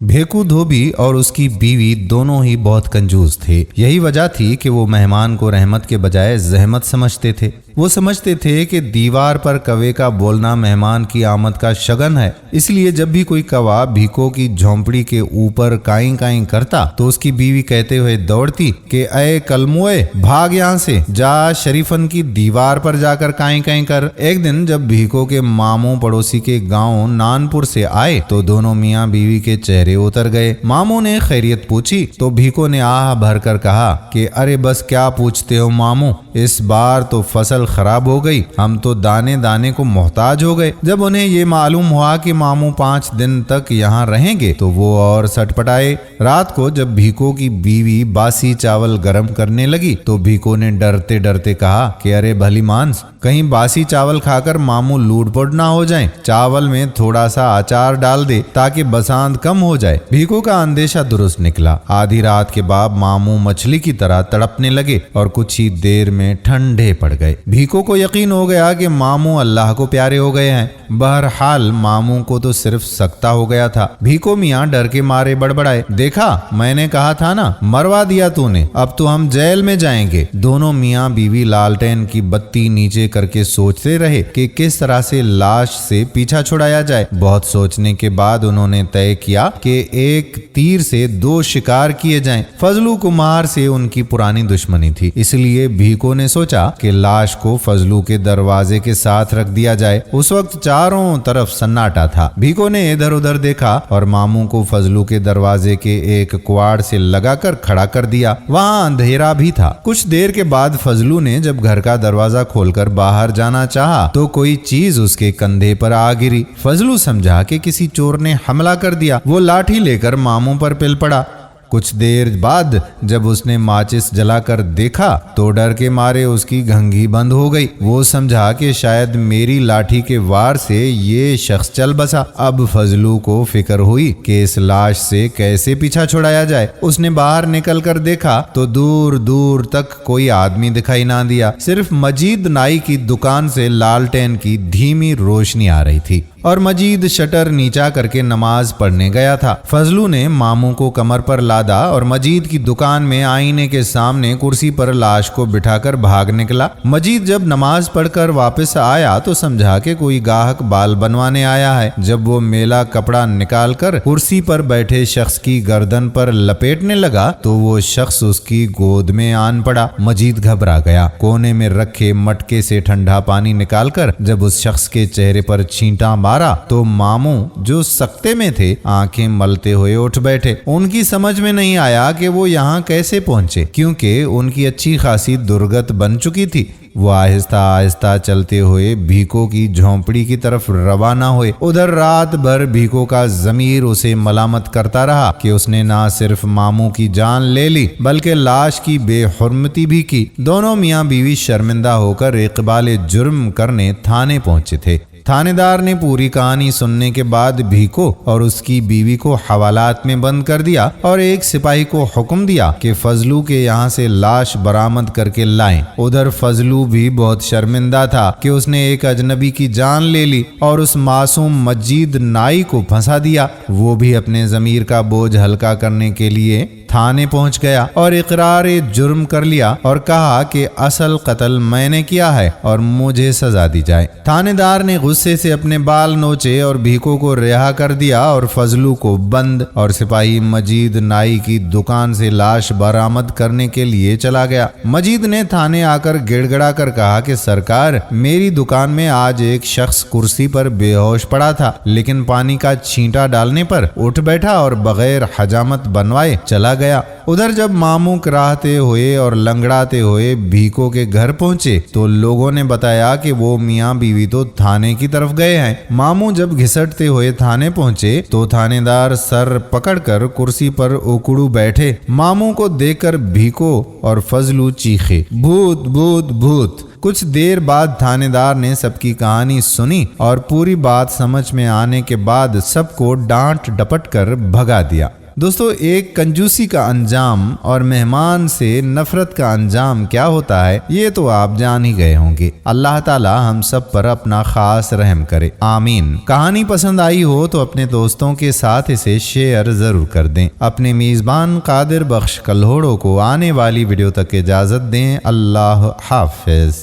بھیکو دھوبی اور اس کی بیوی دونوں ہی بہت کنجوس تھے۔ یہی وجہ تھی کہ وہ مہمان کو رحمت کے بجائے زحمت سمجھتے تھے۔ وہ سمجھتے تھے کہ دیوار پر کوے کا بولنا مہمان کی آمد کا شگن ہے، اس لیے جب بھی کوئی کوا بھیکو کی جھونپڑی کے اوپر کائیں کائیں کرتا تو اس کی بیوی کہتے ہوئے دوڑتی کہ اے کلموئے، بھاگ یہاں سے، جا شریفن کی دیوار پر جا کر کائیں کائیں کر۔ ایک دن جب بھیکو کے ماموں پڑوسی کے گاؤں نانپور سے آئے تو دونوں میاں بیوی کے چہرے اتر گئے۔ ماموں نے خیریت پوچھی تو بھیکو نے آہ بھر کر کہا کہ ارے بس کیا پوچھتے ہو ماموں، اس بار تو فصل خراب ہو گئی، ہم تو دانے دانے کو محتاج ہو گئے۔ جب انہیں یہ معلوم ہوا کہ ماموں 5 دن تک یہاں رہیں گے تو وہ اور سٹ پٹائے۔ رات کو جب بھیکو کی بیوی باسی چاول گرم کرنے لگی تو بھیکو نے ڈرتے ڈرتے کہا کہ ارے بھلی مانس، کہیں باسی چاول کھا کر ماموں لوٹ پوٹ نہ ہو جائیں، چاول میں تھوڑا سا اچار ڈال دے تاکہ بسانت کم ہو جائے۔ بھیکو کا اندیشہ درست نکلا۔ آدھی رات کے بعد ماموں مچھلی کی طرح تڑپنے لگے اور کچھ ہی دیر میں ٹھنڈے پڑ گئے۔ بھیکو کو یقین ہو گیا کہ ماموں اللہ کو پیارے ہو گئے ہیں۔ بہرحال ماموں کو تو صرف سکتا ہو گیا تھا۔ بھیکو میاں ڈر کے مارے بڑبڑائے، دیکھا میں نے کہا تھا نا، مروا دیا تو نے، اب تو ہم جیل میں جائیں گے۔ دونوں میاں بیوی لالٹین کی بتی نیچے کر کے سوچتے رہے کہ کس طرح سے لاش سے پیچھا چھڑایا جائے۔ بہت سوچنے کے بعد انہوں نے طے کیا کہ ایک تیر سے 2 شکار کیے جائیں۔ فضلو کمار سے ان کی پرانی دشمنی تھی، اس لیے بھیکو نے سوچا کہ لاش کو فضلو کے دروازے کے ساتھ رکھ دیا جائے۔ اس وقت چاروں طرف سناٹا تھا۔ بھیکو نے ادھر ادھر دیکھا اور ماموں کو فضلو کے دروازے کے ایک کواڑ سے لگا کر کھڑا کر دیا۔ وہاں اندھیرا بھی تھا۔ کچھ دیر کے بعد فضلو نے جب گھر کا دروازہ کھول کر باہر جانا چاہا تو کوئی چیز اس کے کندھے پر آ گری۔ فضلو سمجھا کہ کسی چور نے حملہ کر دیا۔ وہ لاٹھی لے کر ماموں پر پل پڑا۔ کچھ دیر بعد جب اس نے ماچس جلا کر دیکھا تو ڈر کے مارے اس کی گھنگی بند ہو گئی۔ وہ سمجھا کہ شاید میری لاٹھی کے وار سے یہ شخص چل بسا۔ اب فضلو کو فکر ہوئی کہ اس لاش سے کیسے پیچھا چھڑایا جائے۔ اس نے باہر نکل کر دیکھا تو دور دور تک کوئی آدمی دکھائی نہ دیا، صرف مجید نائی کی دکان سے لالٹین کی دھیمی روشنی آ رہی تھی اور مجید شٹر نیچا کر کے نماز پڑھنے گیا تھا۔ فضلو نے ماموں کو کمر پر لادا اور مجید کی دکان میں آئینے کے سامنے کرسی پر لاش کو بٹھا کر بھاگ نکلا۔ مجید جب نماز پڑھ کر واپس آیا تو سمجھا کہ کوئی گاہک بال بنوانے آیا ہے۔ جب وہ میلا کپڑا نکال کر کرسی پر بیٹھے شخص کی گردن پر لپیٹنے لگا تو وہ شخص اس کی گود میں آن پڑا۔ مجید گھبرا گیا۔ کونے میں رکھے مٹکے سے ٹھنڈا پانی نکال کر جب اس شخص کے چہرے پر چھینٹا مارا تو ماموں جو سکتے میں تھے آنکھیں ملتے ہوئے اٹھ بیٹھے۔ ان کی سمجھ میں نہیں آیا کہ وہ یہاں کیسے پہنچے، کیونکہ ان کی اچھی خاصی درگت بن چکی تھی۔ وہ آہستہ آہستہ چلتے ہوئے بھیکو کی جھونپڑی کی طرف روانہ ہوئے۔ ادھر رات بھر بھیکو کا ضمیر اسے ملامت کرتا رہا کہ اس نے نہ صرف ماموں کی جان لے لی بلکہ لاش کی بے حرمتی بھی کی۔ دونوں میاں بیوی شرمندہ ہو کر اقبال جرم کرنے تھانے پہنچے تھے۔ تھانے دار نے پوری کہانی سننے کے بعد بھیکو اور اس کی بیوی کو حوالات میں بند کر دیا اور ایک سپاہی کو حکم دیا کہ فضلو کے یہاں سے لاش برآمد کر کے لائیں۔ ادھر فضلو بھی بہت شرمندہ تھا کہ اس نے ایک اجنبی کی جان لے لی اور اس معصوم مجید نائی کو پھنسا دیا۔ وہ بھی اپنے ضمیر کا بوجھ ہلکا کرنے کے لیے تھانے پہنچ گیا اور اقرار جرم کر لیا اور کہا کہ اصل قتل میں نے کیا ہے اور مجھے سزا دی جائے۔ تھانے دار نے غصے سے اپنے بال نوچے اور بھیکو کو رہا کر دیا اور فضلو کو بند، اور سپاہی مجید نائی کی دکان سے لاش برآمد کرنے کے لیے چلا گیا۔ مجید نے تھانے آ کر گڑ گڑا کر کہا کہ سرکار، میری دکان میں آج ایک شخص کرسی پر بے ہوش پڑا تھا، لیکن پانی کا چھینٹا ڈالنے پر اٹھ بیٹھا اور بغیر حجامت بنوائے چلا گیا۔ ادھر جب ماموں کراہتے ہوئے اور لنگڑاتے ہوئے بھیکو کے گھر پہنچے تو لوگوں نے بتایا کہ وہ میاں بیوی تو تھانے کی طرف گئے ہیں۔ ماموں جب گھسٹتے ہوئے تھانے پہنچے تو تھانے دار سر پکڑ کر کرسی پر اکڑو بیٹھے۔ ماموں کو دیکھ کر بھیکو اور فضلو چیخے، بھوت بھوت بھوت۔ کچھ دیر بعد تھانے دار نے سب کی کہانی سنی اور پوری بات سمجھ میں آنے کے بعد سب کو ڈانٹ ڈپٹ کر بھگا دیا۔ دوستو ایک کنجوسی کا انجام اور مہمان سے نفرت کا انجام کیا ہوتا ہے یہ تو آپ جان ہی گئے ہوں گے۔ اللہ تعالی ہم سب پر اپنا خاص رحم کرے، آمین۔ کہانی پسند آئی ہو تو اپنے دوستوں کے ساتھ اسے شیئر ضرور کر دیں۔ اپنے میزبان قادر بخش کلہوڑوں کو آنے والی ویڈیو تک اجازت دیں۔ اللہ حافظ۔